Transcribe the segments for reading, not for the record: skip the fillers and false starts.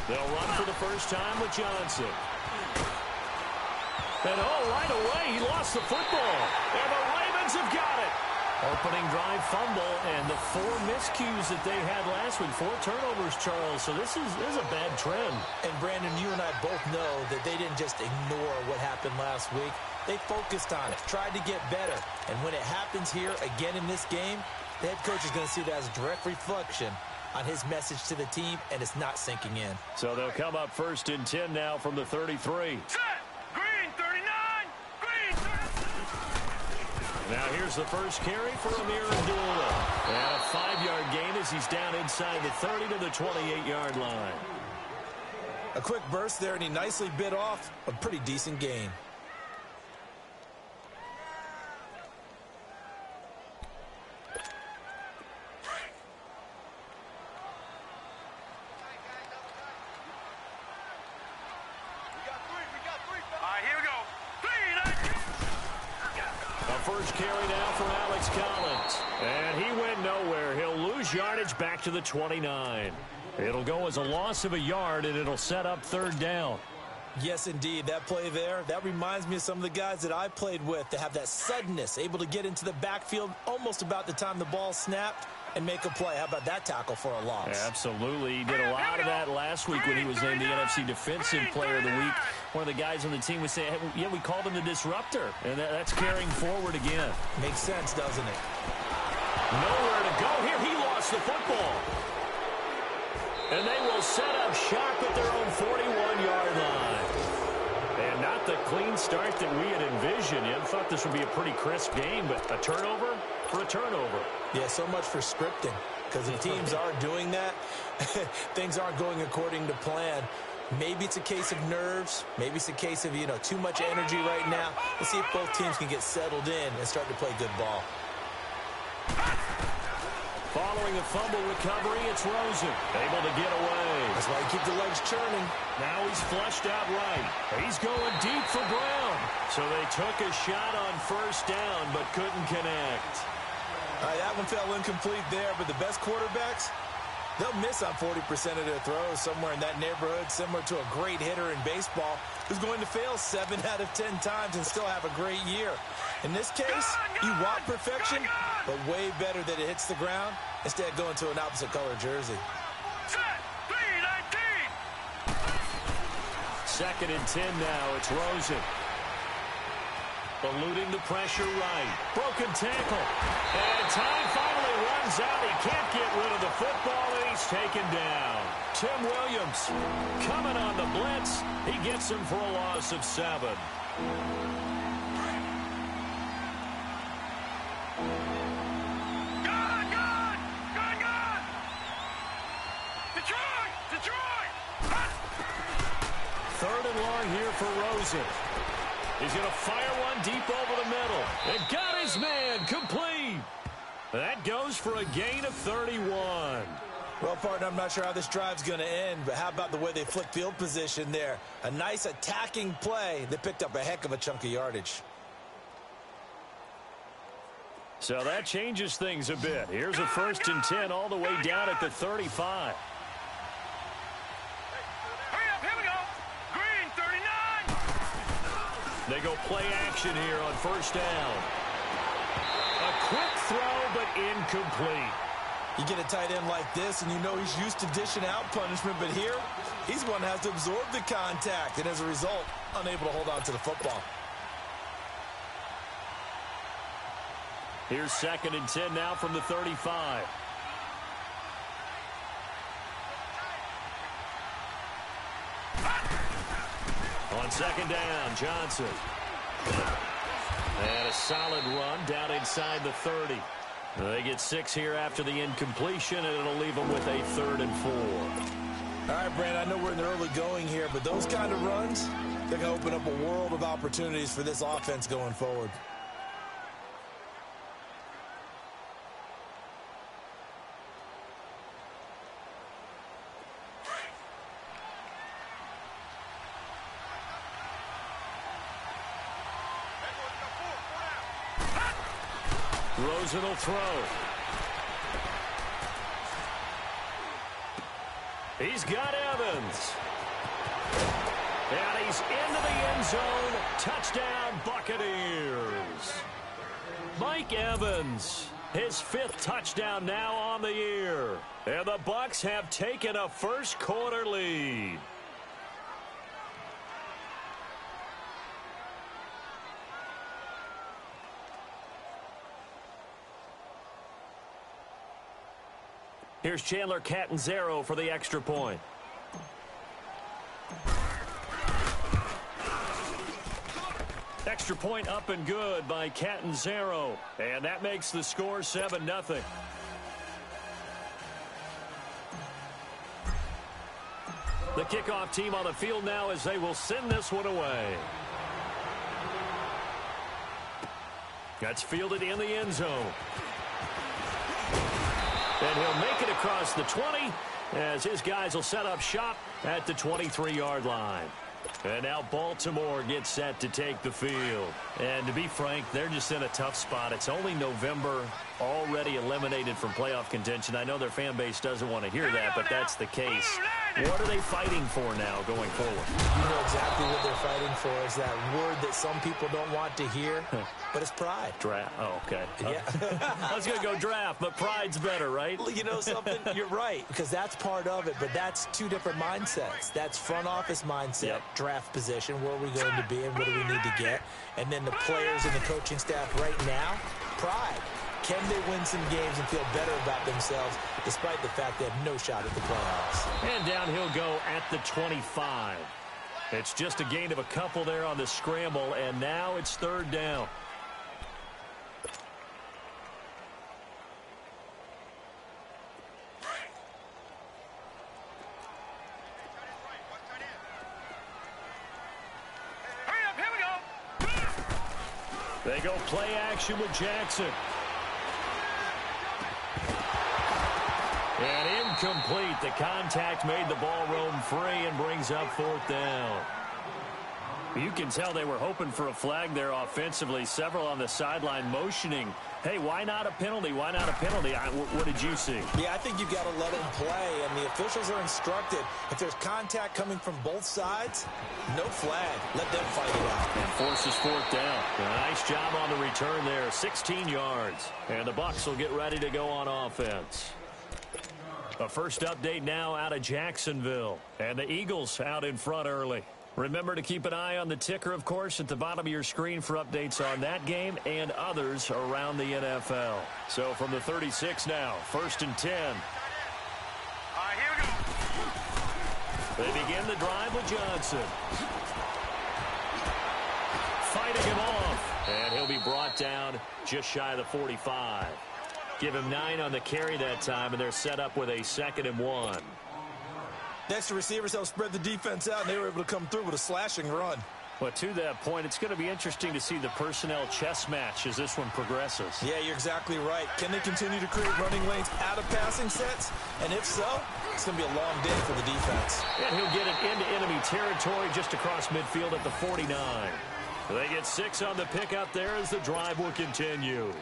They'll run for the first time with Johnson. And right away, he lost the football. And the Ravens have got it. Opening drive fumble, and the 4 miscues that they had last week, 4 turnovers, Charles. So this is a bad trend. And, Brandon, you and I both know that they didn't just ignore what happened last week. They focused on it, tried to get better. And when it happens here again in this game, the head coach is going to see that as a direct reflection on his message to the team, and it's not sinking in. So they'll come up 1st and 10 now from the 33. Set! Green 39! Green 39! Now here's the first carry for Amir Abdullah. And a 5-yard gain as he's down inside the 30 to the 28-yard line. A quick burst there, and he nicely bit off a pretty decent gain. First carry now for Alex Collins. And he went nowhere. He'll lose yardage back to the 29. It'll go as a loss of a yard, and it'll set up 3rd down. Yes, indeed. That play there, that reminds me of some of the guys that I played with that have that suddenness, able to get into the backfield almost about the time the ball snapped and make a play. How about that tackle for a loss? Absolutely. He did a lot of that last week when he was named the NFC Defensive Player of the Week. One of the guys on the team would say, hey, yeah, we called him the disruptor. And that's carrying forward again. Makes sense, doesn't it? Nowhere to go here. He lost the football. And they will set up shop at their own 41-yard line. And not the clean start that we had envisioned. You thought this would be a pretty crisp game, but a turnover for a turnover. Yeah, so much for scripting. Because if teams are doing that, things aren't going according to plan. Maybe it's a case of nerves. Maybe it's a case of, too much energy right now. Let's see if both teams can get settled in and start to play good ball. Following a fumble recovery, it's Rosen. Able to get away. That's why you keep the legs churning. Now he's flushed out right. He's going deep for Brown. So they took a shot on 1st down, but couldn't connect. That one fell incomplete there, but the best quarterbacks, they'll miss on 40% of their throws, somewhere in that neighborhood, similar to a great hitter in baseball who's going to fail 7 out of 10 times and still have a great year. In this case, you want perfection, but way better that it hits the ground instead of going to an opposite color jersey. Set! 3-19! 2nd and 10 now. It's Rosen. Eluding the pressure right. Broken tackle. And time finally runs out. He can't get rid of the football, and he's taken down. Tim Williams coming on the blitz. He gets him for a loss of 7. Third and long here for Rosen. He's going to fire one deep over the middle. And got his man complete. That goes for a gain of 31. Well, partner, I'm not sure how this drive's going to end, but how about the way they flipped field position there? A nice attacking play. They picked up a heck of a chunk of yardage. So that changes things a bit. Here's a 1st and 10 all the way down at the 35. They go play action here on 1st down. A quick throw, but incomplete. You get a tight end like this, and you know he's used to dishing out punishment, but here, he's one that has to absorb the contact, and as a result, unable to hold on to the football. Here's 2nd and 10 now from the 35. On 2nd down, Johnson. And a solid run down inside the 30. They get 6 here after the incompletion, and it'll leave them with a 3rd and 4. All right, Brand, I know we're in the early going here, but those kind of runs, they're going to open up a world of opportunities for this offense going forward. Rosen will throw. He's got Evans. And he's into the end zone. Touchdown, Buccaneers. Mike Evans, his 5th touchdown now on the year. And the Bucs have taken a first-quarter lead. Here's Chandler Catanzaro for the extra point. Extra point up and good by Catanzaro. And that makes the score 7-0. The kickoff team on the field now as they will send this one away. That's fielded in the end zone. And he'll make it across the 20 as his guys will set up shop at the 23-yard line. And now Baltimore gets set to take the field. And to be frank, they're just in a tough spot. It's only November, already eliminated from playoff contention. I know their fan base doesn't want to hear that, but that's the case. What are they fighting for now going forward? You know exactly what they're fighting for. Is that word that some people don't want to hear, but it's pride. Draft. Oh, okay. Yeah. I was going to go draft, but pride's better, right? Well, you know something? You're right, because that's part of it, but that's two different mindsets. That's front office mindset, draft position, where are we going to be and what do we need to get? And then the players and the coaching staff right now, pride. Can they win some games and feel better about themselves despite the fact they have no shot at the playoffs? And down he'll go at the 25. It's just a gain of a couple there on the scramble, and now it's 3rd down. Hurry up, here we go. They go play action with Jackson. And incomplete. The contact made the ball roam free and brings up 4th down. You can tell they were hoping for a flag there offensively. Several on the sideline motioning. Hey, why not a penalty? Why not a penalty? What did you see? Yeah, I think you've got to let them play, and the officials are instructed. If there's contact coming from both sides, no flag. Let them fight it out. And forces 4th down. Nice job on the return there. 16 yards. And the Bucs will get ready to go on offense. A first update now out of Jacksonville. And the Eagles out in front early. Remember to keep an eye on the ticker, of course, at the bottom of your screen for updates on that game and others around the NFL. So from the 36 now, 1st and 10. All right, here we go. They begin the drive with Johnson. Fighting him off. And he'll be brought down just shy of the 45. Give him 9 on the carry that time, and they're set up with a 2nd and 1. Next, the receivers help spread the defense out, and they were able to come through with a slashing run. But to that point, it's going to be interesting to see the personnel chess match as this one progresses. Yeah, you're exactly right. Can they continue to create running lanes out of passing sets? And if so, it's going to be a long day for the defense. And he'll get it into enemy territory just across midfield at the 49. They get 6 on the pickup there as the drive will continue.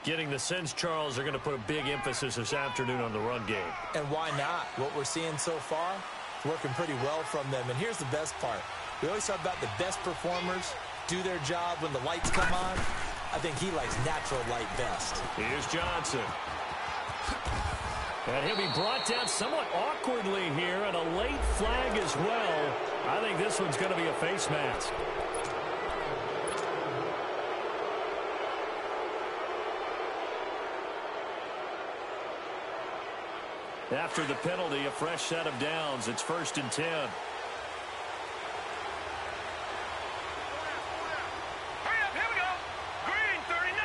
Getting the sense, Charles, are going to put a big emphasis this afternoon on the run game. And why not? What we're seeing so far, working pretty well from them. And here's the best part. We always talk about the best performers do their job when the lights come on. I think he likes natural light best. Here's Johnson. And he'll be brought down somewhat awkwardly here, and a late flag as well. I think this one's going to be a face mask. After the penalty, a fresh set of downs. It's 1st and 10. Hurry up, here we go. Green 39,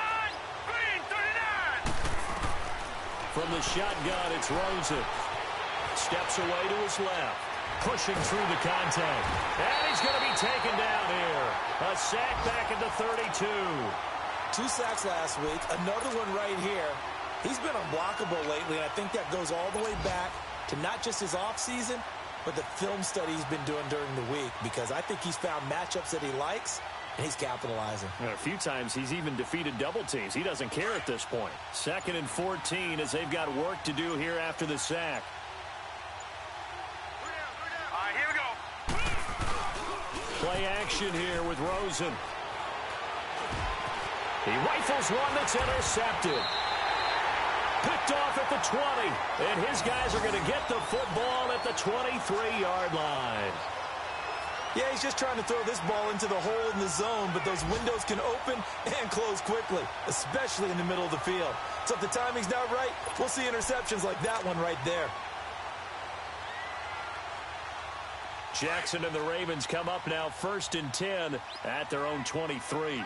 green 39. From the shotgun, it's Rosen. Steps away to his left. Pushing through the contact. And he's going to be taken down here. A sack back at the 32. 2 sacks last week. Another one right here. He's been unblockable lately, and I think that goes all the way back to not just his offseason, but the film study he's been doing during the week, because I think he's found matchups that he likes, and he's capitalizing. And a few times he's even defeated double teams. He doesn't care at this point. 2nd and 14 as they've got work to do here after the sack. Play action here with Rosen. He rifles one that's intercepted. Picked off at the 20. And his guys are going to get the football at the 23-yard line. Yeah, he's just trying to throw this ball into the hole in the zone, but those windows can open and close quickly, especially in the middle of the field. So if the timing's not right, we'll see interceptions like that one right there. Jackson and the Ravens come up now 1st and 10 at their own 23. All right,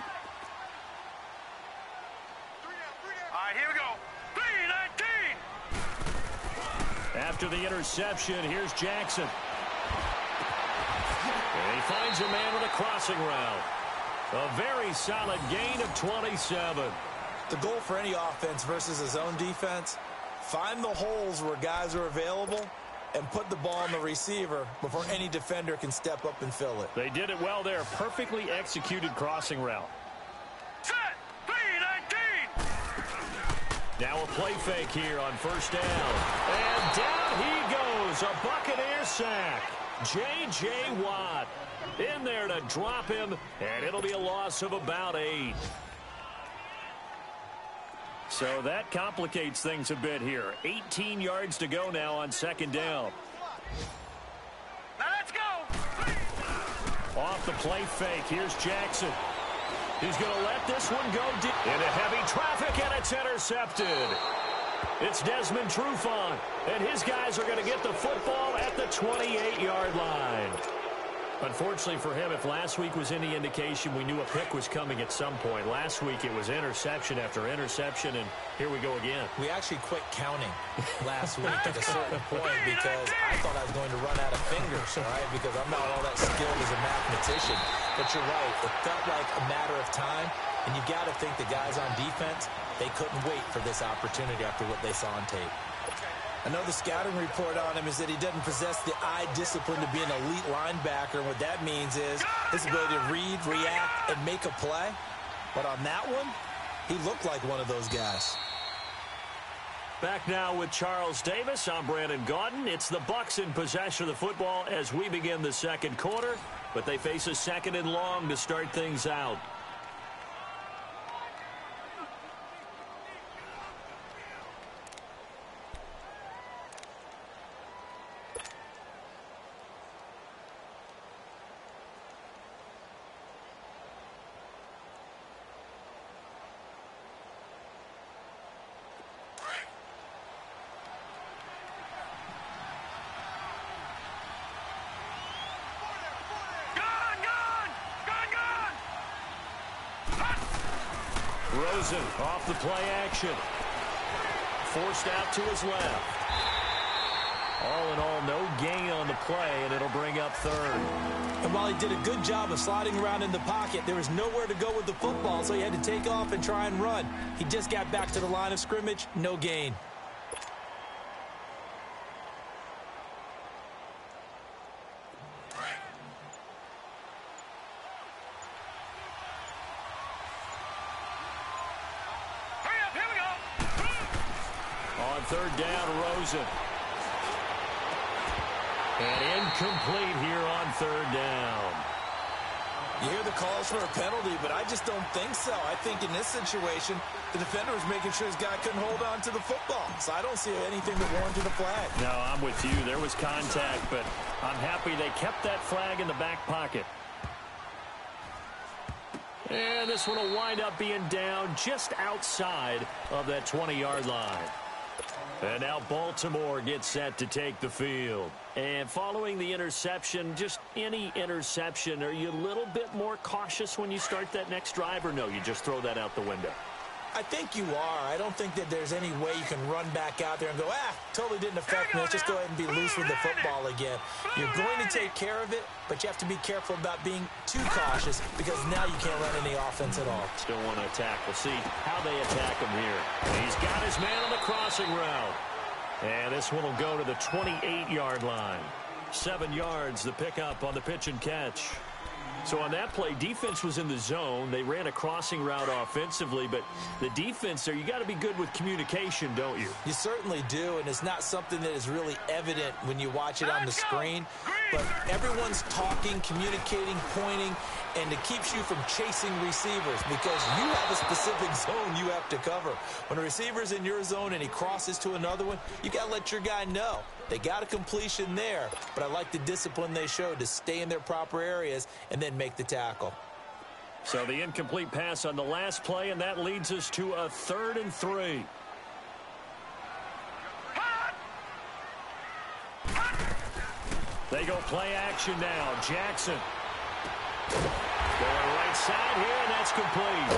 here we go. 3-19. After the interception, here's Jackson. And he finds a man with a crossing route. A very solid gain of 27. The goal for any offense versus his own defense, find the holes where guys are available and put the ball on the receiver before any defender can step up and fill it. They did it well there. Perfectly executed crossing route. Set. 3-19. Now a play fake here on 1st down. And down he goes. A Buccaneer sack. J.J. Watt in there to drop him, and it'll be a loss of about 8. So that complicates things a bit here. 18 yards to go now on 2nd down. Now let's go. Off the play fake, here's Jackson. He's going to let this one go deep into heavy traffic, and it's intercepted. It's Desmond Trufant, and his guys are going to get the football at the 28-yard line. Unfortunately for him, if last week was any indication, we knew a pick was coming at some point. Last week it was interception after interception, and here we go again. We actually quit counting last week at a certain point because I thought I was going to run out of fingers, all right, because I'm not all that skilled as a mathematician. But you're right. It felt like a matter of time, and you've got to think the guys on defense, they couldn't wait for this opportunity after what they saw on tape. I know the scouting report on him is that he doesn't possess the eye discipline to be an elite linebacker. And what that means is his ability to read, react, and make a play. But on that one, he looked like one of those guys. Back now with Charles Davis. I'm Brandon Gaudin. It's the Bucs in possession of the football as we begin the 2nd quarter. But they face a 2nd and long to start things out. Rosen off the play action. Forced out to his left. All in all, no gain on the play, and it'll bring up 3rd. And while he did a good job of sliding around in the pocket, there was nowhere to go with the football, so he had to take off and try and run. He just got back to the line of scrimmage, no gain. On 3rd down, Rosen. And incomplete here on 3rd down. You hear the calls for a penalty, but I just don't think so. I think in this situation, the defender was making sure his guy couldn't hold on to the football. So I don't see anything that warranted a flag. No, I'm with you. There was contact, but I'm happy they kept that flag in the back pocket. And this one will wind up being down just outside of that 20-yard line. And now Baltimore gets set to take the field. And following the interception, just any interception, are you a little bit more cautious when you start that next drive, or no, you just throw that out the window? I think you are. I don't think that there's any way you can run back out there and go, totally didn't affect me. Let's just go ahead and be loose with the football again. You're going to take care of it, but you have to be careful about being too cautious because now you can't run any offense at all. Still want to attack. We'll see how they attack him here. He's got his man on the crossing route. And this one will go to the 28-yard line. 7 yards, the pickup on the pitch and catch. So on that play, defense was in the zone. They ran a crossing route offensively, but the defense there, you got to be good with communication, don't you? You certainly do, and it's not something that is really evident when you watch it on the screen. But everyone's talking, communicating, pointing, and it keeps you from chasing receivers because you have a specific zone you have to cover. When a receiver's in your zone and he crosses to another one, you got to let your guy know. They got a completion there, but I like the discipline they showed to stay in their proper areas and then make the tackle. So the incomplete pass on the last play, and that leads us to a 3rd and 3. They go play action now. Jackson. Going right side here, and that's complete.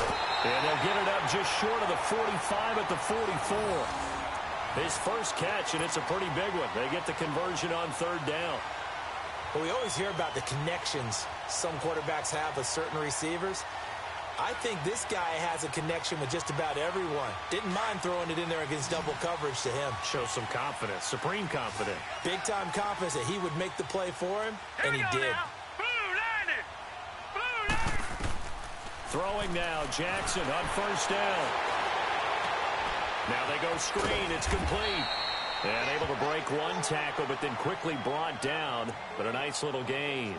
And they'll get it up just short of the 45 at the 44. His first catch, and it's a pretty big one. They get the conversion on 3rd down. Well, we always hear about the connections some quarterbacks have with certain receivers. I think this guy has a connection with just about everyone. Didn't mind throwing it in there against double coverage to him. Shows some confidence, supreme confidence. Big-time confidence that he would make the play for him, and he did. Throwing now, Jackson on 1st down. Now they go screen. It's complete. And able to break one tackle, but then quickly brought down. But a nice little gain.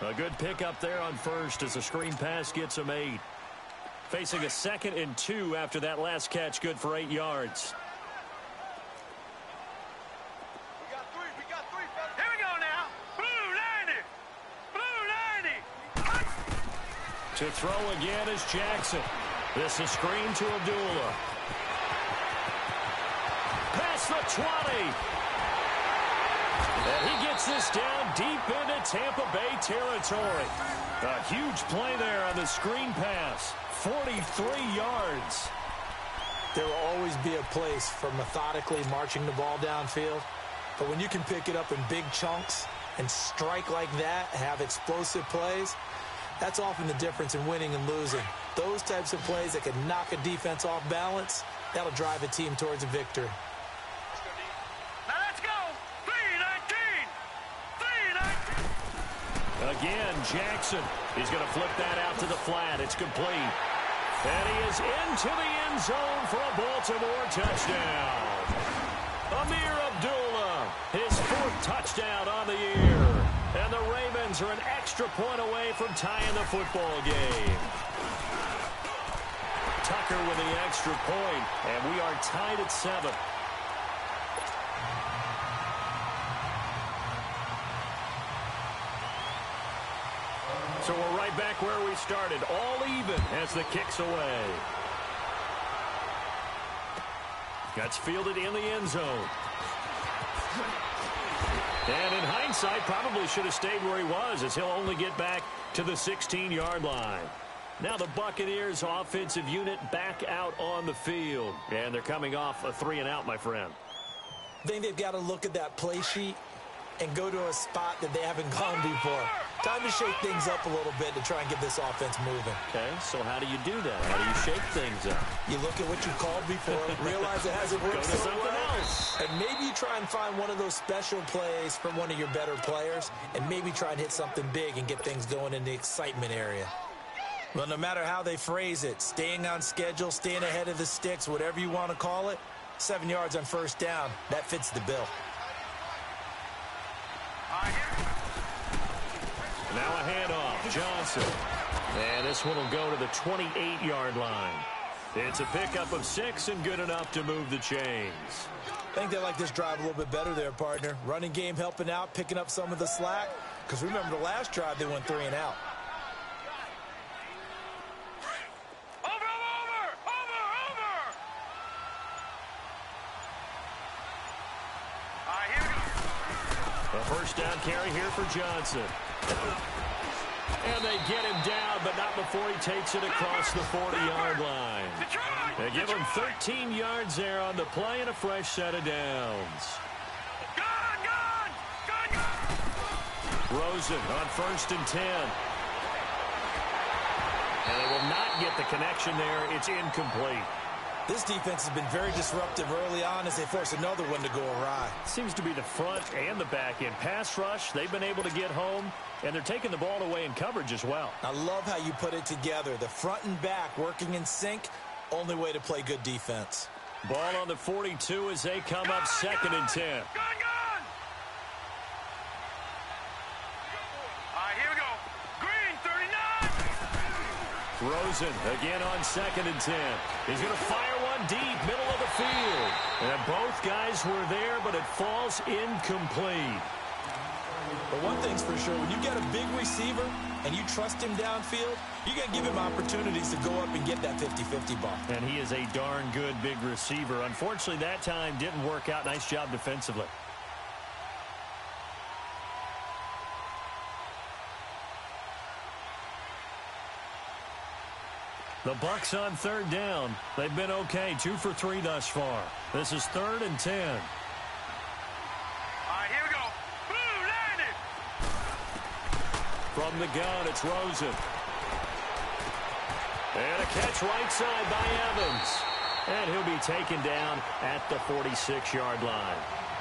A good pickup there on 1st as the screen pass gets him 8. Facing a 2nd and 2 after that last catch, good for 8 yards. We got three, fellas. Here we go now. Blue 90. To throw again is Jackson. This is screen to Abdullah. Past the 20. And he gets this down deep into Tampa Bay territory. A huge play there on the screen pass. 43 yards. There will always be a place for methodically marching the ball downfield. But when you can pick it up in big chunks and strike like that, have explosive plays, that's often the difference in winning and losing. Those types of plays that can knock a defense off balance, that'll drive a team towards a victory. Now let's go. 3-19. Again, Jackson. He's going to flip that out to the flat. It's complete. And he is into the end zone for a Baltimore touchdown. Amir Abdullah, his 4th touchdown on the year. And the Ravens are an extra point away from tying the football game. Tucker with the extra point, and we are tied at 7. So we're right back where we started, all even as the kick's away. That's fielded in the end zone. And in hindsight, probably should have stayed where he was, as he'll only get back to the 16-yard line. Now the Buccaneers offensive unit back out on the field. And they're coming off a 3-and-out, my friend. I think they've got to look at that play sheet and go to a spot that they haven't gone before. Time to shake things up a little bit to try and get this offense moving. Okay, so how do you do that? How do you shake things up? You look at what you called before, realize it hasn't worked so well, and maybe you try and find one of those special plays from one of your better players, and maybe try and hit something big and get things going in the excitement area. Well, no matter how they phrase it, staying on schedule, staying ahead of the sticks, whatever you want to call it, 7 yards on 1st down, that fits the bill. Now a handoff, Johnson. And this one will go to the 28-yard line. It's a pickup of 6 and good enough to move the chains. I think they like this drive a little bit better there, partner. Running game helping out, picking up some of the slack. Because remember, the last drive, they went 3-and-out. A 1st down carry here for Johnson. And they get him down, but not before he takes it across the 40-yard line. They give him 13 yards there on the play and a fresh set of downs. Rosen on 1st and 10. And they will not get the connection there. It's incomplete. This defense has been very disruptive early on as they force another one to go awry. Seems to be the front and the back end. Pass rush, they've been able to get home, and they're taking the ball away in coverage as well. I love how you put it together. The front and back working in sync, only way to play good defense. Ball on the 42 as they come up 2nd and 10. Gun! All right, here we go. Green, 39. Rosen again on 2nd and 10. He's going to fire one deep, middle of the field. And both guys were there, but it falls incomplete. But one thing's for sure, when you get a big receiver and you trust him downfield, you're going to give him opportunities to go up and get that 50-50 ball. And he is a darn good big receiver. Unfortunately, that time didn't work out. Nice job defensively. The Bucs on 3rd down. They've been okay, 2 for 3 thus far. This is 3rd and 10. All right, here we go. Blue, landed. From the gun, it's Rosen. And a catch right side by Evans. And he'll be taken down at the 46-yard line.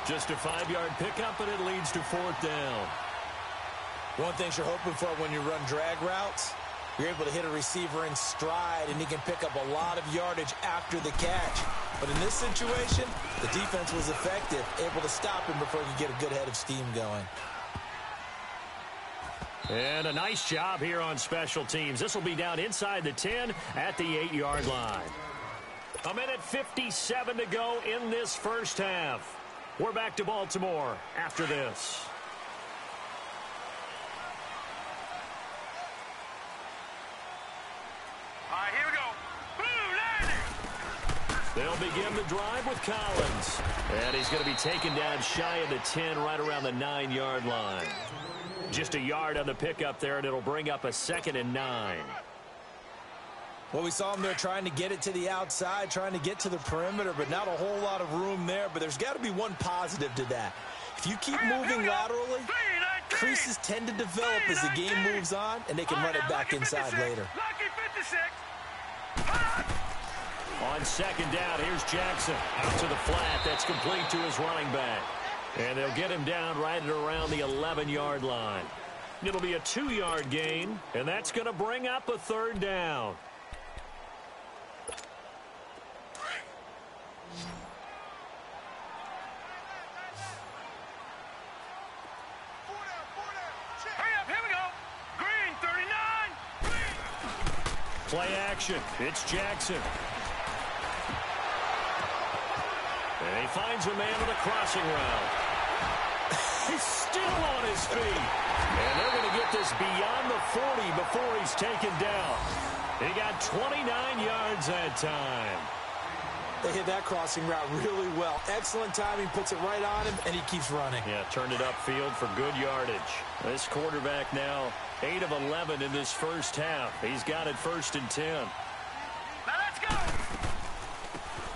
Just a 5-yard pickup, and it leads to 4th down. One thing you're hoping for when you run drag routes, you're able to hit a receiver in stride, and he can pick up a lot of yardage after the catch. But in this situation, the defense was effective, able to stop him before he could get a good head of steam going. And a nice job here on special teams. This will be down inside the 10 at the 8-yard line. 1:57 to go in this first half. We're back to Baltimore after this. All right, here we go. Blue, landed. They'll begin the drive with Collins. And he's going to be taken down shy of the 10, right around the 9-yard line. Just a yard on the pickup there, and it'll bring up a 2nd and 9. Well, we saw him there trying to get it to the outside, trying to get to the perimeter, but not a whole lot of room there. But there's got to be one positive to that. If you keep moving laterally, creases tend to develop as the game moves on, and they can run it back inside later. Lucky 56. On 2nd down, here's Jackson. Out to the flat. That's complete to his running back. And they'll get him down right at around the 11-yard line. It'll be a 2-yard gain, and that's going to bring up a 3rd down. Hurry up, here we go. Green, 39. Play action. It's Jackson. And he finds a man with a crossing route. He's still on his feet. And they're going to get this beyond the 40 before he's taken down. He got 29 yards that time. They hit that crossing route really well. Excellent timing, puts it right on him, and he keeps running. Yeah, turned it upfield for good yardage. This quarterback now 8 of 11 in this first half. He's got it 1st and 10. Now let's go.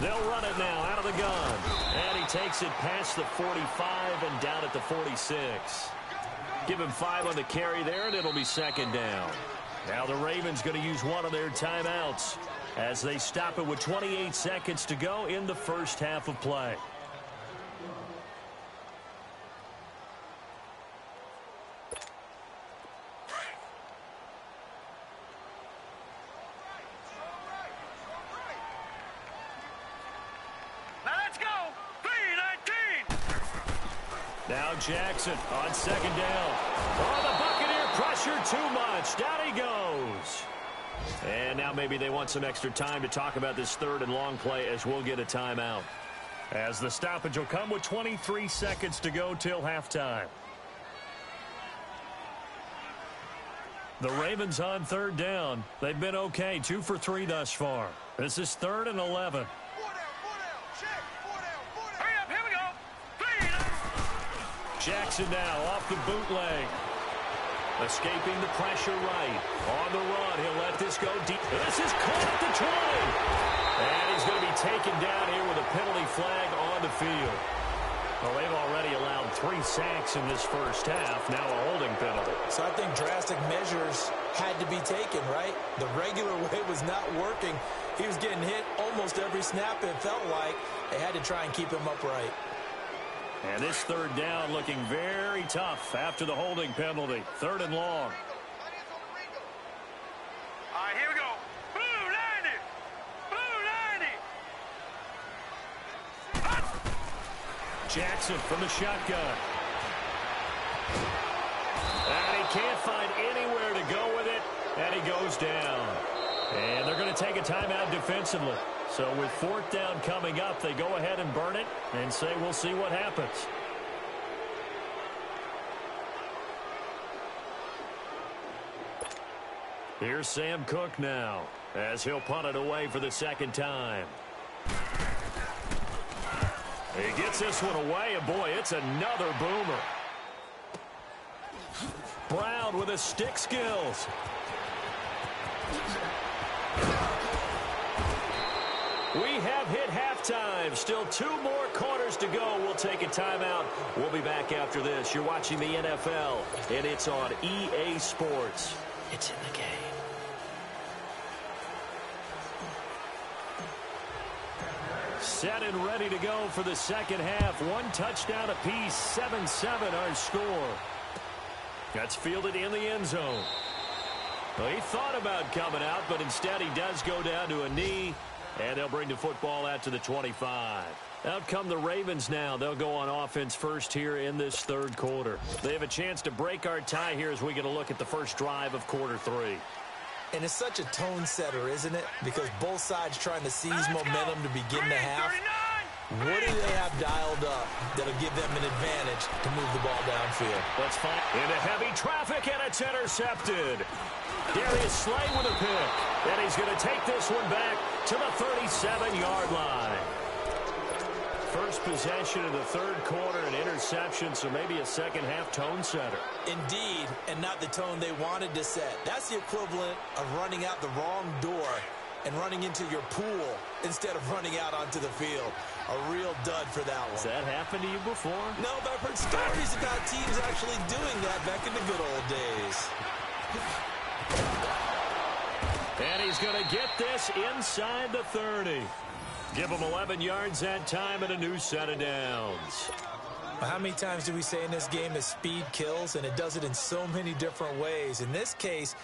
They'll run it now out of the gun. And he takes it past the 45 and down at the 46. Give him 5 on the carry there, and it'll be 2nd down. Now the Ravens going to use one of their timeouts as they stop it with 28 seconds to go in the first half of play. Now let's go. 3-19. Now Jackson on 2nd down. Oh, the Buccaneer pressure too much. Down he goes. And now maybe they want some extra time to talk about this 3rd and long play as we'll get a timeout. As the stoppage will come with 23 seconds to go till halftime. The Ravens on 3rd down. They've been okay, 2 for 3 thus far. This is 3rd and 11. Hurry up, here we go. 3-19. Jackson now off the bootleg. Escaping the pressure right. On the run, he'll let this go deep. This is caught at the 20. And he's going to be taken down here with a penalty flag on the field. Well, they've already allowed 3 sacks in this first half, now a holding penalty. So I think drastic measures had to be taken, right? The regular way was not working. He was getting hit almost every snap, it felt like. They had to try and keep him upright. And this third down looking very tough after the holding penalty. 3rd and long. All right, here we go. Blue 90. Blue 90. Jackson from the shotgun. And he can't find anywhere to go with it, and he goes down. And they're going to take a timeout defensively. So with 4th down coming up, they go ahead and burn it and say we'll see what happens. Here's Sam Cook now as he'll punt it away for the 2nd time. He gets this one away, and boy, it's another boomer. Brown with his stick skills. We have hit halftime. Still 2 more quarters to go. We'll take a timeout. We'll be back after this. You're watching the NFL, and it's on EA Sports. It's in the game. Set and ready to go for the 2nd half. 1 touchdown apiece, 7-7 our score. That's fielded in the end zone. Well, he thought about coming out, but instead he does go down to a knee, and they'll bring the football out to the 25. Out come the Ravens now. They'll go on offense first here in this 3rd quarter. They have a chance to break our tie here as we get a look at the first drive of quarter 3. And it's such a tone setter, isn't it? Because both sides trying to seize momentum to begin the half. What do they have dialed up that'll give them an advantage to move the ball downfield? Let's find into heavy traffic, and it's intercepted. Darius Slay with a pick. And he's going to take this one back to the 37-yard line. First possession of the 3rd quarter, an interception, so maybe a 2nd half tone setter. Indeed, and not the tone they wanted to set. That's the equivalent of running out the wrong door and running into your pool instead of running out onto the field. A real dud for that one. Has that happened to you before? No, but I've heard stories about teams actually doing that back in the good old days. And he's going to get this inside the 30. Give him 11 yards that time and a new set of downs. How many times do we say in this game that speed kills, and it does it in so many different ways? In this case,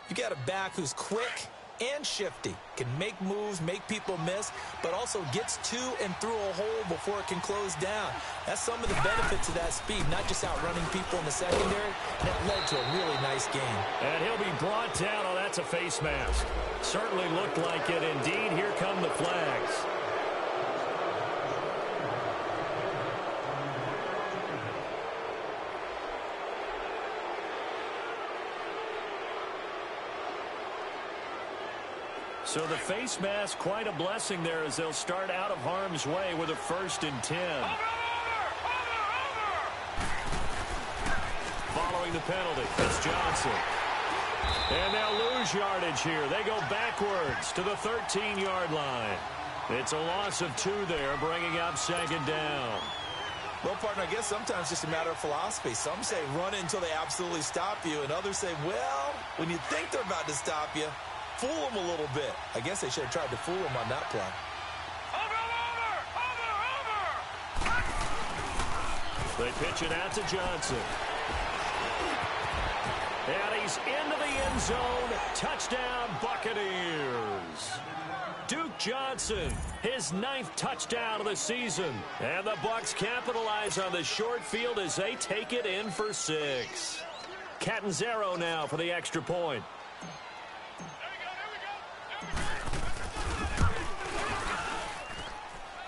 you got a back who's quick and shifty, can make moves, make people miss, but also gets to and through a hole before it can close down. That's some of the benefits of that speed, not just outrunning people in the secondary. That led to a really nice game. And he'll be brought down. Oh, that's a face mask. Certainly looked like it. Indeed, here come the flags. So the face mask, quite a blessing there as they'll start out of harm's way with a 1st and 10. Following the penalty, it's Johnson. And they'll lose yardage here. They go backwards to the 13-yard line. It's a loss of 2 there, bringing up 2nd down. Well, partner, I guess sometimes it's just a matter of philosophy. Some say run it until they absolutely stop you, and others say, well, when you think they're about to stop you, fool them a little bit. I guess they should have tried to fool them on that play. They pitch it out to Johnson. And he's into the end zone. Touchdown, Buccaneers. Duke Johnson, his 9th touchdown of the season. And the Bucs capitalize on the short field as they take it in for 6. Catanzaro now for the extra point.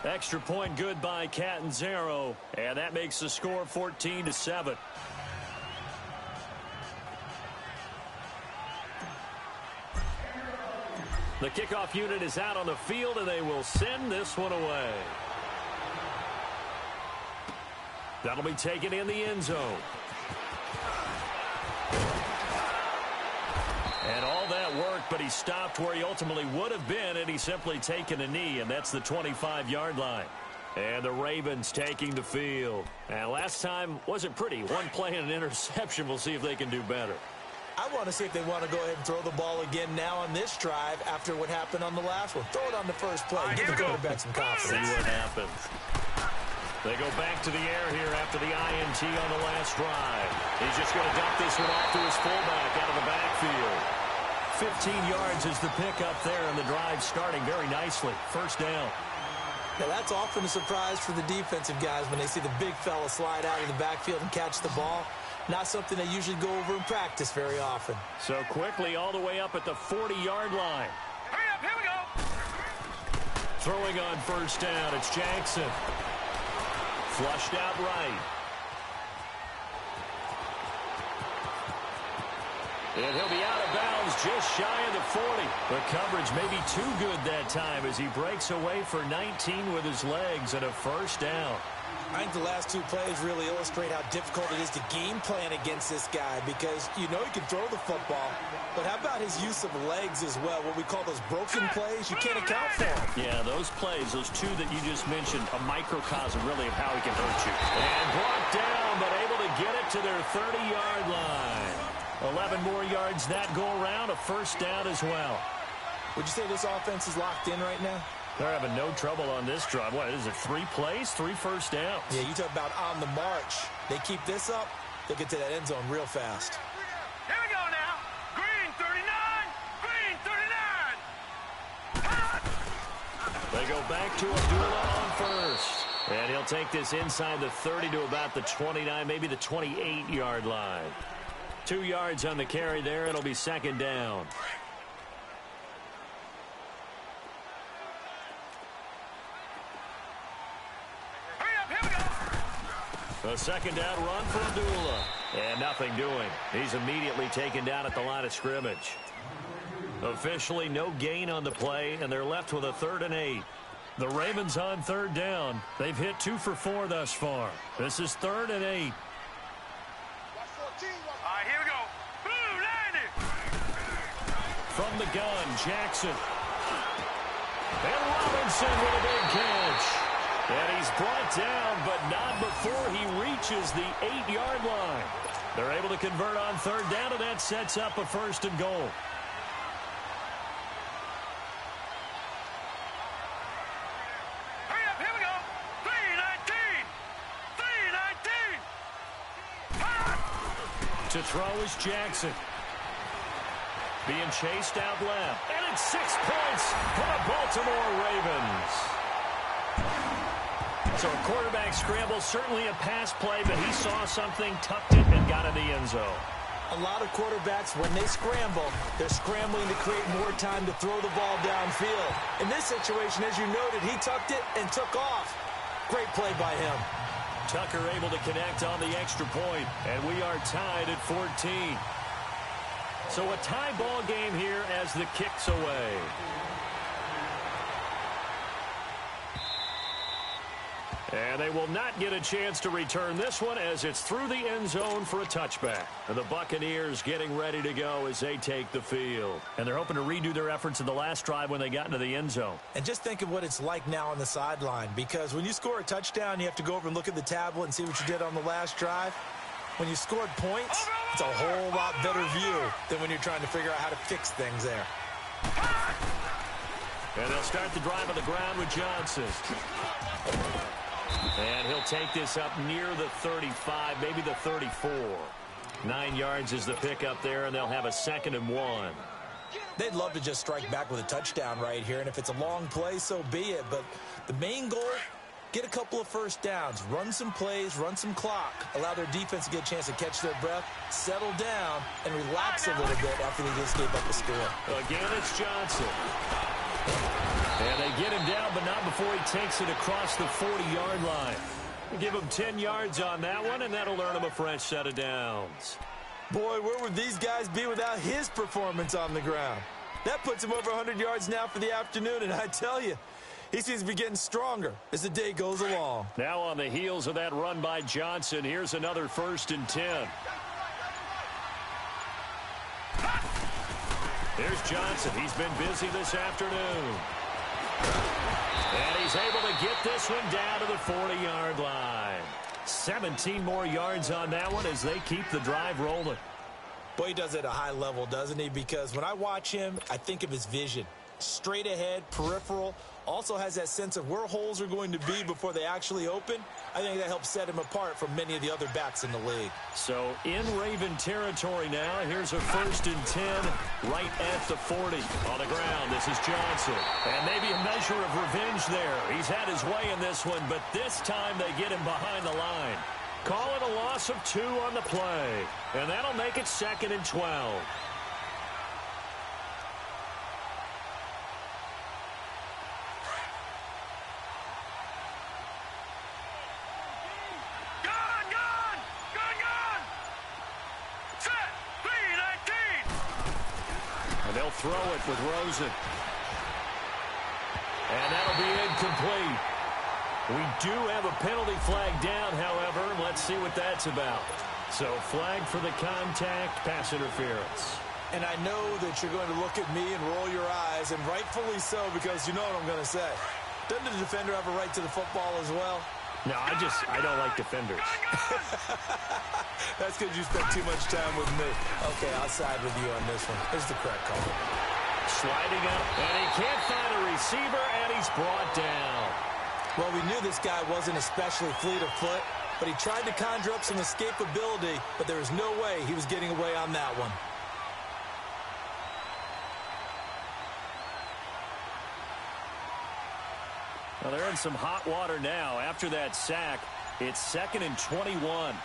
Extra point good by Catanzaro, and that makes the score 14-7. The kickoff unit is out on the field, and they will send this one away. That'll be taken in the end zone. And all that work, but he stopped where he ultimately would have been, and he's simply taken a knee, and that's the 25-yard line. And the Ravens taking the field. And last time wasn't pretty. One play and an interception. We'll see if they can do better. I want to see if they want to go ahead and throw the ball again now on this drive after what happened on the last one. Throw it on the first play. Give the quarterback some confidence. See what happens. They go back to the air here after the INT on the last drive. He's just going to dump this one off to his fullback out of the backfield. 15 yards is the pickup there, and the drive starting very nicely. First down. Now, that's often a surprise for the defensive guys when they see the big fella slide out of the backfield and catch the ball. Not something they usually go over in practice very often. So quickly all the way up at the 40-yard line. Hurry up, here we go. Throwing on first down, it's Jackson. Flushed out right. And he'll be out of bounds just shy of the 40. The coverage may be too good that time as he breaks away for 19 with his legs and a first down. I think the last two plays really illustrate how difficult it is to game plan against this guy because you know he can throw the football, but how about his use of legs as well, what we call those broken plays? You can't account for them. Yeah, those plays, those two that you just mentioned, a microcosm really of how he can hurt you. And brought down, but able to get it to their 30-yard line. 11 more yards that go around, a first down as well. Would you say this offense is locked in right now? They're having no trouble on this drive. What is it, 3 plays, 3 first downs? Yeah, you talk about on the march. They keep this up, they'll get to that end zone real fast. Here we go now. Green 39. Green 39. They go back to Abdullah on first. And he'll take this inside the 30 to about the 29, maybe the 28-yard line. 2 yards on the carry there. It'll be second down. A second down run for Abdullah. And nothing doing. He's immediately taken down at the line of scrimmage. Officially no gain on the play, and they're left with a 3rd and 8. The Ravens on third down. They've hit 2 for 4 thus far. This is 3rd and 8. All right, here we go. Blue, 90. From the gun, Jackson. And Robinson with a big catch. And he's brought down, but not before he reaches the 8-yard line. They're able to convert on third down, and that sets up a 1st and goal. Hurry up, here we go. 319. 319. To throw is Jackson. Being chased out left. And it's 6 points for the Baltimore Ravens. So a quarterback scramble, certainly a pass play, but he saw something, tucked it, and got in the end zone. A lot of quarterbacks, when they scramble, they're scrambling to create more time to throw the ball downfield. In this situation, as you noted, he tucked it and took off. Great play by him. Tucker able to connect on the extra point, and we are tied at 14. So a tie ball game here as the kick's away. And they will not get a chance to return this one as it's through the end zone for a touchback. And the Buccaneers getting ready to go as they take the field. And they're hoping to redo their efforts in the last drive when they got into the end zone. And just think of what it's like now on the sideline, because when you score a touchdown, you have to go over and look at the tablet and see what you did on the last drive. When you scored points, it's a whole lot better view than when you're trying to figure out how to fix things there. And they'll start the drive on the ground with Johnson. And he'll take this up near the 35, maybe the 34. 9 yards is the pickup there, and they'll have a 2nd and 1. They'd love to just strike back with a touchdown right here, and if it's a long play, so be it. But the main goal, get a couple of first downs, run some plays, run some clock, allow their defense to get a chance to catch their breath, settle down, and relax a little bit after they just gave up a score. Again, it's Johnson. And they get him down, but not before he takes it across the 40-yard line. Give him 10 yards on that one, and that'll earn him a fresh set of downs. Boy, where would these guys be without his performance on the ground? That puts him over 100 yards now for the afternoon, and I tell you, he seems to be getting stronger as the day goes along. Now on the heels of that run by Johnson, here's another 1st and 10. There's Johnson. He's been busy this afternoon. And he's able to get this one down to the 40-yard line. 17 more yards on that one as they keep the drive rolling. Boy, he does it at a high level, doesn't he? Because when I watch him, I think of his vision. Straight ahead, peripheral, also has that sense of where holes are going to be before they actually open. I think that helps set him apart from many of the other backs in the league. So in Raven territory now, here's a 1st and 10 right at the 40. On the ground, this is Johnson. And maybe a measure of revenge there. He's had his way in this one, but this time they get him behind the line. Call it a loss of 2 on the play. And that'll make it 2nd and 12. They'll throw it with Rosen. And that'll be incomplete. We do have a penalty flag down, however. Let's see what that's about. So flag for the contact, pass interference. And I know that you're going to look at me and roll your eyes, and rightfully so, because you know what I'm going to say. Doesn't the defender have a right to the football as well? No, I don't like defenders. That's because you spent too much time with me. Okay, I'll side with you on this one. Here's the correct call. Sliding up, and he can't find a receiver, and he's brought down. Well, we knew this guy wasn't especially fleet of foot, but he tried to conjure up some escapability, but there was no way he was getting away on that one. Well, they're in some hot water now. After that sack, it's 2nd and 21.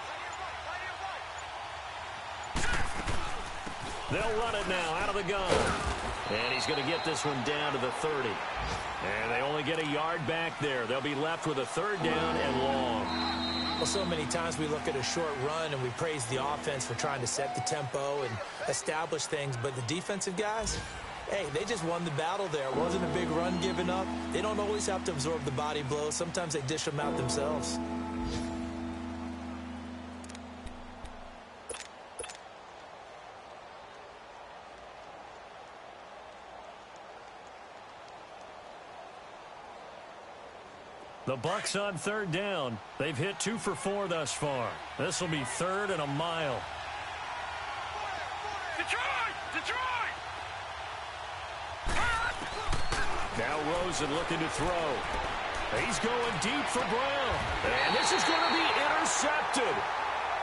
They'll run it now out of the gun. And he's going to get this one down to the 30. And they only get a yard back there. They'll be left with a 3rd down and long. Well, so many times we look at a short run and we praise the offense for trying to set the tempo and establish things. But the defensive guys, hey, they just won the battle there. It wasn't a big run given up. They don't always have to absorb the body blows. Sometimes they dish them out themselves. The Bucs on 3rd down. They've hit 2 for 4 thus far. This will be 3rd and a mile. Detroit! Now Rosen looking to throw. He's going deep for Brown. And this is going to be intercepted.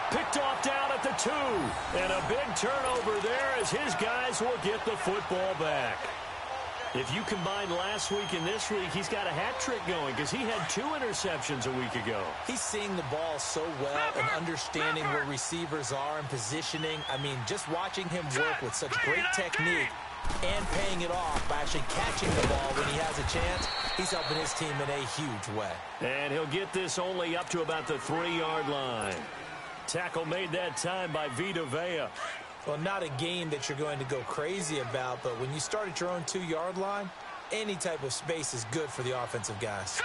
Picked off down at the 2. And a big turnover there as his guys will get the football back. If you combine last week and this week, he's got a hat trick going because he had 2 interceptions a week ago. He's seeing the ball so well and understanding where receivers are and positioning. I mean, just watching him work with such great technique and paying it off by actually catching the ball when he has a chance, he's helping his team in a huge way. And he'll get this only up to about the 3-yard line. Tackle made that time by Vita Vea. Well, not a game that you're going to go crazy about, but when you start at your own 2-yard line, any type of space is good for the offensive guys.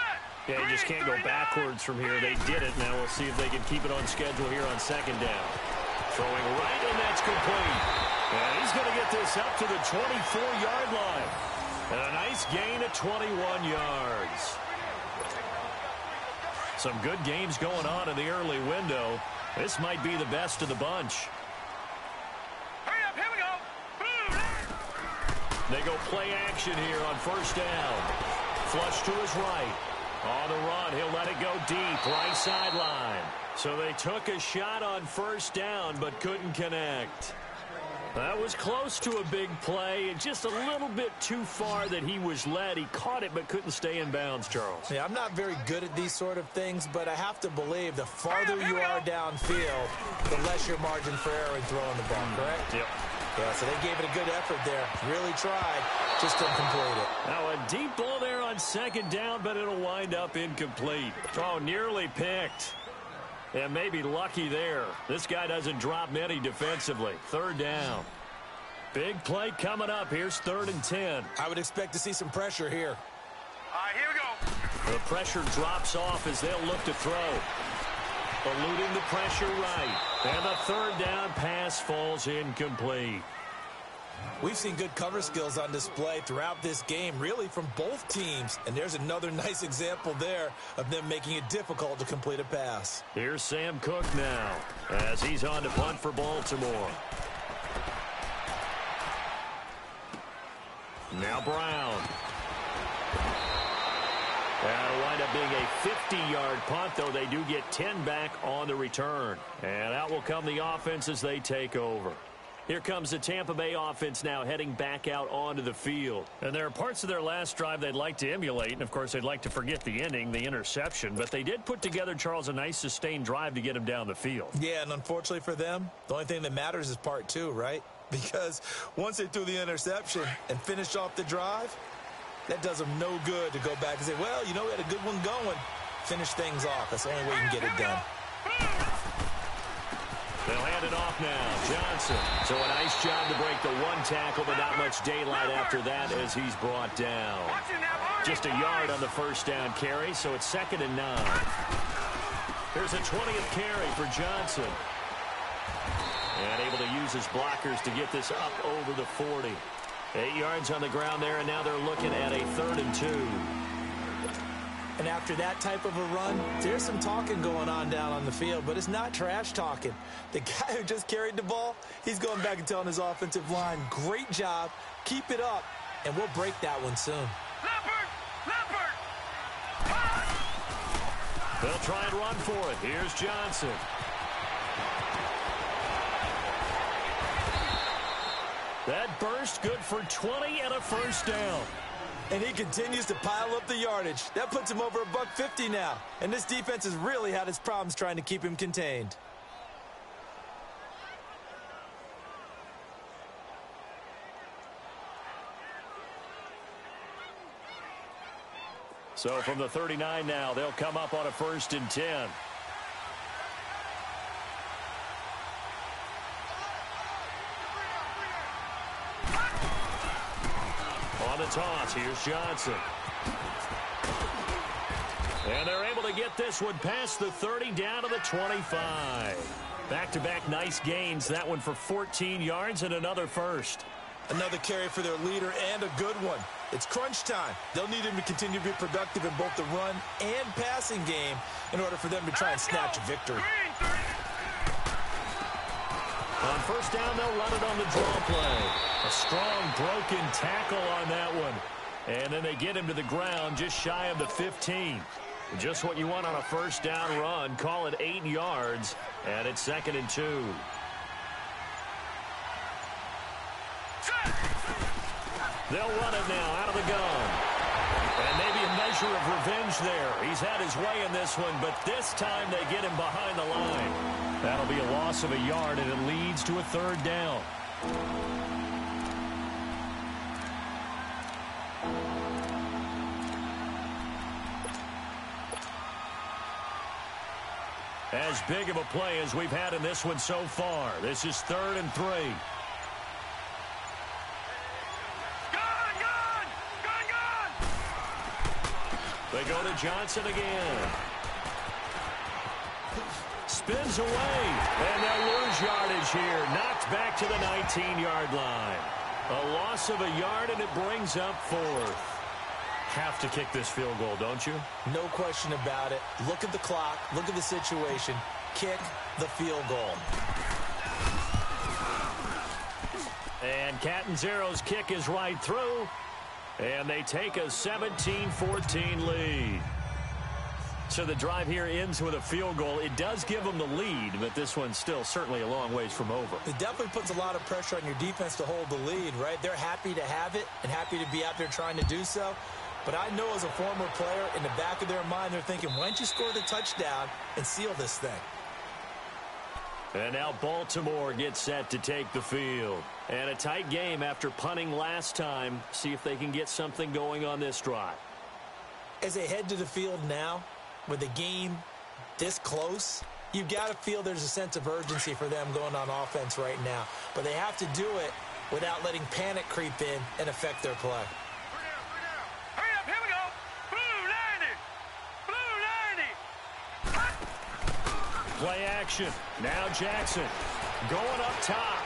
Yeah, you just can't go backwards from here. They did it. Now we'll see if they can keep it on schedule here on 2nd down. Throwing right, and that's complete. And he's going to get this up to the 24-yard line. And a nice gain of 21 yards. Some good games going on in the early window. This might be the best of the bunch. They go play action here on 1st down. Flush to his right. On the run, he'll let it go deep, right sideline. So they took a shot on 1st down, but couldn't connect. That was close to a big play, and just a little bit too far that he was led. He caught it, but couldn't stay in bounds, Charles. Yeah, I'm not very good at these sort of things, but I have to believe the farther you are downfield, the less your margin for error in throwing the ball, correct? Yep. Yeah, so they gave it a good effort there. Really tried. Just couldn't complete it. Now a deep ball there on 2nd down, but it'll wind up incomplete. Oh, nearly picked. Yeah, maybe lucky there. This guy doesn't drop many defensively. 3rd down. Big play coming up. Here's 3rd and 10. I would expect to see some pressure here. All right, here we go. The pressure drops off as they'll look to throw. Eluding the pressure right. And the 3rd down pass falls incomplete. We've seen good cover skills on display throughout this game, really from both teams. And there's another nice example there of them making it difficult to complete a pass. Here's Sam Cook now as he's on to punt for Baltimore. Now Brown. That'll wind up being a 50-yard punt, though they do get 10 back on the return. And out will come the offense as they take over. Here comes the Tampa Bay offense now heading back out onto the field. And there are parts of their last drive they'd like to emulate. And, of course, they'd like to forget the ending, the interception. But they did put together, Charles, a nice sustained drive to get them down the field. Yeah, and unfortunately for them, the only thing that matters is part two, right? Because once they threw the interception and finished off the drive, that does them no good to go back and say, well, you know, we had a good one going. Finish things off. That's the only way you can get it done. They'll hand it off now. Johnson. So a nice job to break the one tackle, but not much daylight after that as he's brought down. Just a yard on the first down carry, so it's 2nd and 9. Here's a 20th carry for Johnson. And able to use his blockers to get this up over the 40. 8 yards on the ground there, and now they're looking at a 3rd and 2. And after that type of a run, there's some talking going on down on the field, but it's not trash talking. The guy who just carried the ball, he's going back and telling his offensive line, great job, keep it up, and we'll break that one soon. Leopard! They'll try and run for it. Here's Johnson. That burst good for 20 and a first down. And he continues to pile up the yardage. That puts him over $150 now. And this defense has really had its problems trying to keep him contained. So from the 39 now, they'll come up on a 1st and 10. On the toss, here's Johnson. And they're able to get this one past the 30 down to the 25. Back-to-back nice gains. That one for 14 yards and another first. Another carry for their leader and a good one. It's crunch time. They'll need him to continue to be productive in both the run and passing game in order for them to try and snatch victory. On first down, they'll run it on the draw play. A strong broken tackle on that one. And then they get him to the ground just shy of the 15. Just what you want on a first down run. Call it 8 yards. And it's 2nd and 2. They'll run it now out of the gun. And maybe a measure of revenge there. He's had his way in this one, but this time they get him behind the line. That'll be a loss of a yard, and it leads to a 3rd down. As big of a play as we've had in this one so far. This is 3rd and 3. They go to Johnson again. Spins away, and they'll lose yardage here. Knocked back to the 19-yard line. A loss of a yard, and it brings up 4th. Have to kick this field goal, don't you? No question about it. Look at the clock. Look at the situation. Kick the field goal. And Catanzaro's kick is right through. And they take a 17-14 lead. So the drive here ends with a field goal. It does give them the lead, but this one's still certainly a long ways from over. It definitely puts a lot of pressure on your defense to hold the lead, right? They're happy to have it and happy to be out there trying to do so. But I know as a former player, in the back of their mind, they're thinking, why don't you score the touchdown and seal this thing? And now Baltimore gets set to take the field. And a tight game after punting last time. See if they can get something going on this drive. As they head to the field now, with the game this close, you've got to feel there's a sense of urgency for them going on offense right now. But they have to do it without letting panic creep in and affect their play. Hurry up, here we go. Blue 90. Play action. Now Jackson going up top.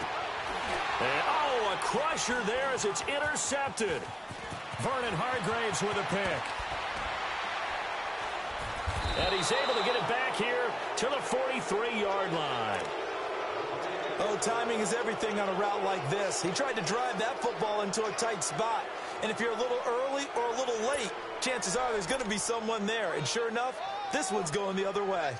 And, oh, a crusher there as it's intercepted. Vernon Hargraves with a pick. And he's able to get it back here to the 43-yard line. Oh, timing is everything on a route like this. He tried to drive that football into a tight spot. And if you're a little early or a little late, chances are there's going to be someone there. And sure enough, this one's going the other way.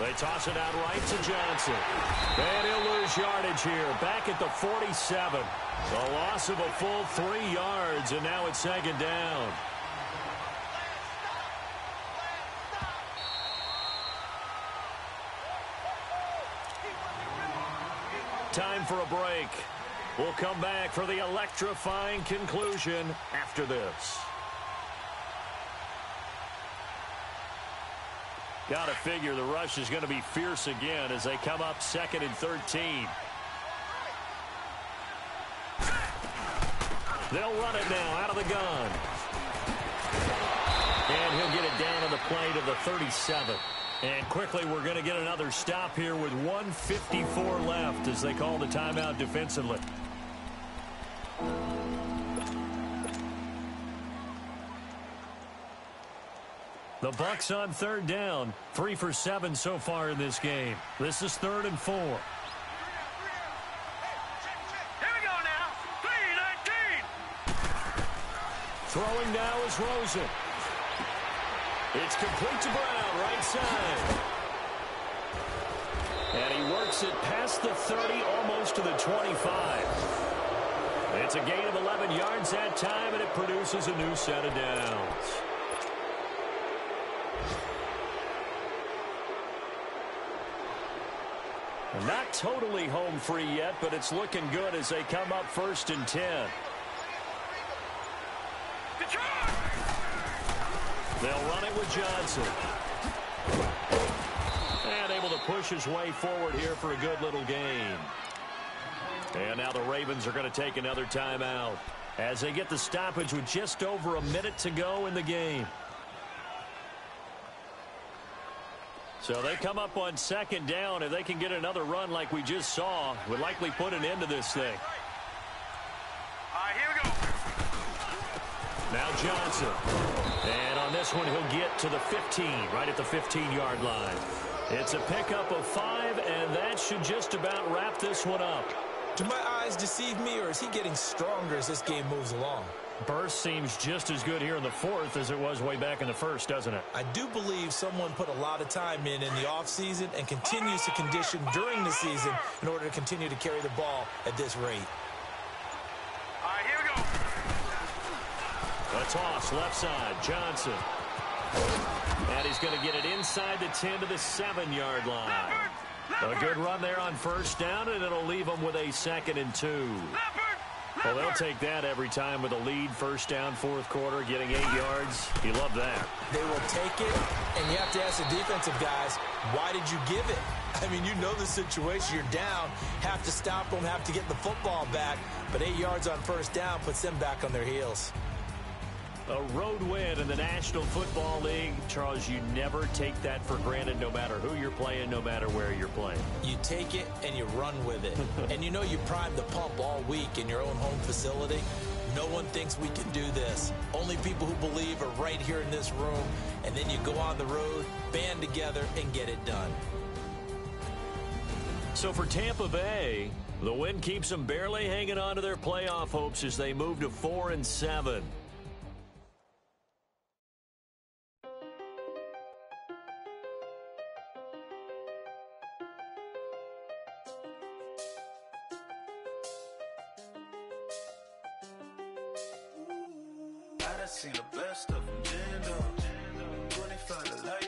They toss it out right to Johnson. And he'll lose yardage here. Back at the 47. A loss of a full 3 yards, and now it's second down. Time for a break. We'll come back for the electrifying conclusion after this. Got to figure the rush is going to be fierce again as they come up 2nd and 13. They'll run it now out of the gun. And he'll get it down to the plate of the 37. And quickly we're going to get another stop here with 1:54 left as they call the timeout defensively. The Bucs on 3rd down. 3 for 7 so far in this game. This is 3rd and 4. Here we go now. 3-19. Throwing now is Rosen. It's complete to Brown, right side. And he works it past the 30, almost to the 25. It's a gain of 11 yards that time, and it produces a new set of downs. Not totally home free yet, but it's looking good as they come up 1st and 10. They'll run it with Johnson. And able to push his way forward here for a good little gain. And now the Ravens are going to take another timeout as they get the stoppage with just over a minute to go in the game. So they come up on 2nd down. If they can get another run like we just saw, would likely put an end to this thing. All right, here we go. Now Johnson. And on this one, he'll get to the 15, right at the 15-yard line. It's a pickup of 5, and that should just about wrap this one up. Do my eyes deceive me, or is he getting stronger as this game moves along? Burst seems just as good here in the 4th as it was way back in the 1st, doesn't it? I do believe someone put a lot of time in the offseason and continues to condition during the season in order to continue to carry the ball at this rate. All right, here we go. A toss, left side, Johnson. And he's going to get it inside the 10 to the 7-yard line. A good run there on 1st down, and it'll leave them with a 2nd and 2. Well, they'll take that every time with a lead. 1st down, 4th quarter, getting 8 yards. You love that. They will take it, and you have to ask the defensive guys, why did you give it? I mean, you know the situation. You're down, have to stop them, have to get the football back. But 8 yards on 1st down puts them back on their heels. A road win in the National Football League. Charles, you never take that for granted no matter who you're playing, no matter where you're playing. You take it and you run with it. And you know you primed the pump all week in your own home facility. No one thinks we can do this. Only people who believe are right here in this room. And then you go on the road, band together, and get it done. So for Tampa Bay, the win keeps them barely hanging on to their playoff hopes as they move to 4-7. I done seen the best of them, 25 to life.